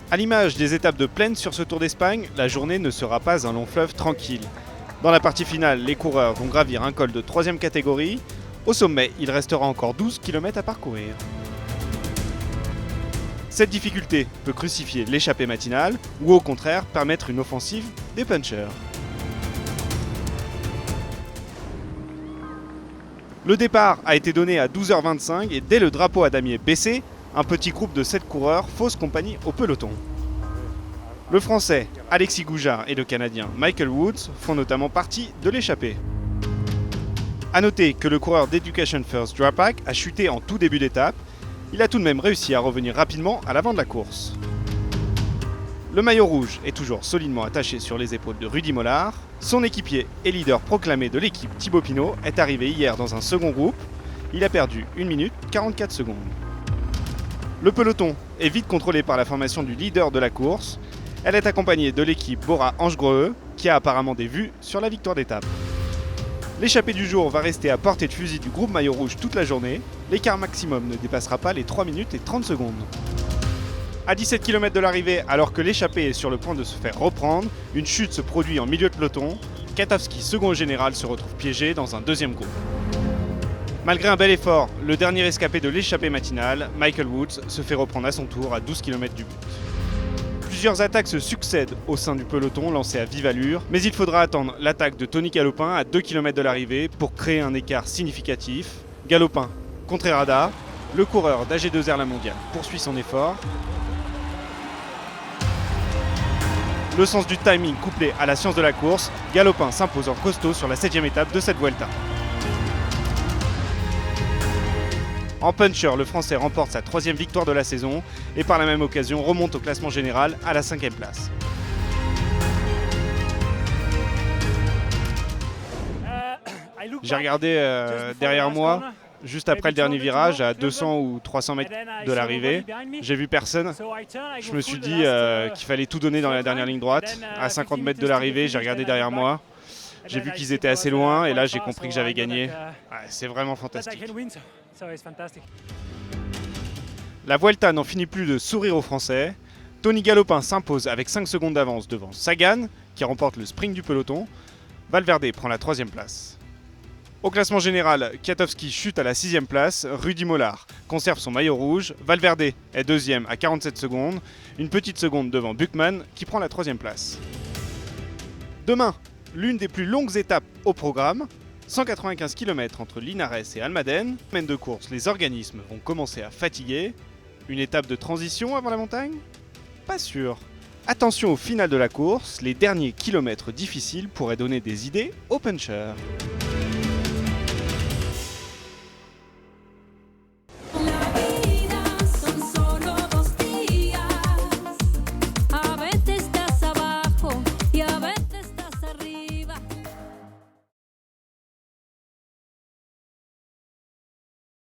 À l'image des étapes de plaine sur ce Tour d'Espagne, la journée ne sera pas un long fleuve tranquille. Dans la partie finale, les coureurs vont gravir un col de 3e catégorie. Au sommet, il restera encore 12 km à parcourir. Cette difficulté peut crucifier l'échappée matinale ou au contraire permettre une offensive des punchers. Le départ a été donné à 12h25 et dès le drapeau à damier baissé, un petit groupe de 7 coureurs fausse compagnie au peloton. Le Français Alexis Goujard et le Canadien Michael Woods font notamment partie de l'échappée. A noter que le coureur d'Education First Drapac a chuté en tout début d'étape. Il a tout de même réussi à revenir rapidement à l'avant de la course. Le maillot rouge est toujours solidement attaché sur les épaules de Rudy Mollard. Son équipier et leader proclamé de l'équipe Thibaut Pinot est arrivé hier dans un second groupe. Il a perdu 1 minute 44 secondes. Le peloton est vite contrôlé par la formation du leader de la course. Elle est accompagnée de l'équipe Bora-Ange-Greux qui a apparemment des vues sur la victoire d'étape. L'échappée du jour va rester à portée de fusil du groupe maillot rouge toute la journée. L'écart maximum ne dépassera pas les 3 minutes et 30 secondes. À 17 km de l'arrivée, alors que l'échappée est sur le point de se faire reprendre, une chute se produit en milieu de peloton. Katowski, second au général, se retrouve piégé dans un deuxième groupe. Malgré un bel effort, le dernier escapé de l'échappée matinale, Michael Woods, se fait reprendre à son tour à 12 km du but. Plusieurs attaques se succèdent au sein du peloton lancé à vive allure, mais il faudra attendre l'attaque de Tony Galopin à 2 km de l'arrivée pour créer un écart significatif. Galopin, Contreras, le coureur d'AG2R La Mondiale, poursuit son effort. Le sens du timing couplé à la science de la course, Galopin s'impose en costaud sur la 7e étape de cette Vuelta. En puncher, le Français remporte sa 3e victoire de la saison et par la même occasion remonte au classement général à la 5e place. J'ai regardé derrière moi, juste après le dernier virage, à 200 ou 300 mètres de l'arrivée. J'ai vu personne. Je me suis dit qu'il fallait tout donner dans la dernière ligne droite. À 50 mètres de l'arrivée, j'ai regardé derrière moi. J'ai vu qu'ils étaient assez loin et là j'ai compris que j'avais gagné. Ouais, c'est vraiment fantastique. La Vuelta n'en finit plus de sourire aux Français. Tony Galopin s'impose avec 5 secondes d'avance devant Sagan, qui remporte le sprint du peloton. Valverde prend la 3e place. Au classement général, Katowski chute à la 6e place, Rudy Mollard conserve son maillot rouge, Valverde est 2e à 47 secondes, une petite seconde devant Buchmann qui prend la 3e place. Demain, l'une des plus longues étapes au programme, 195 km entre Linares et Almaden. Semaine de course, les organismes vont commencer à fatiguer. Une étape de transition avant la montagne ? Pas sûr. Attention au final de la course, les derniers kilomètres difficiles pourraient donner des idées aux punchers.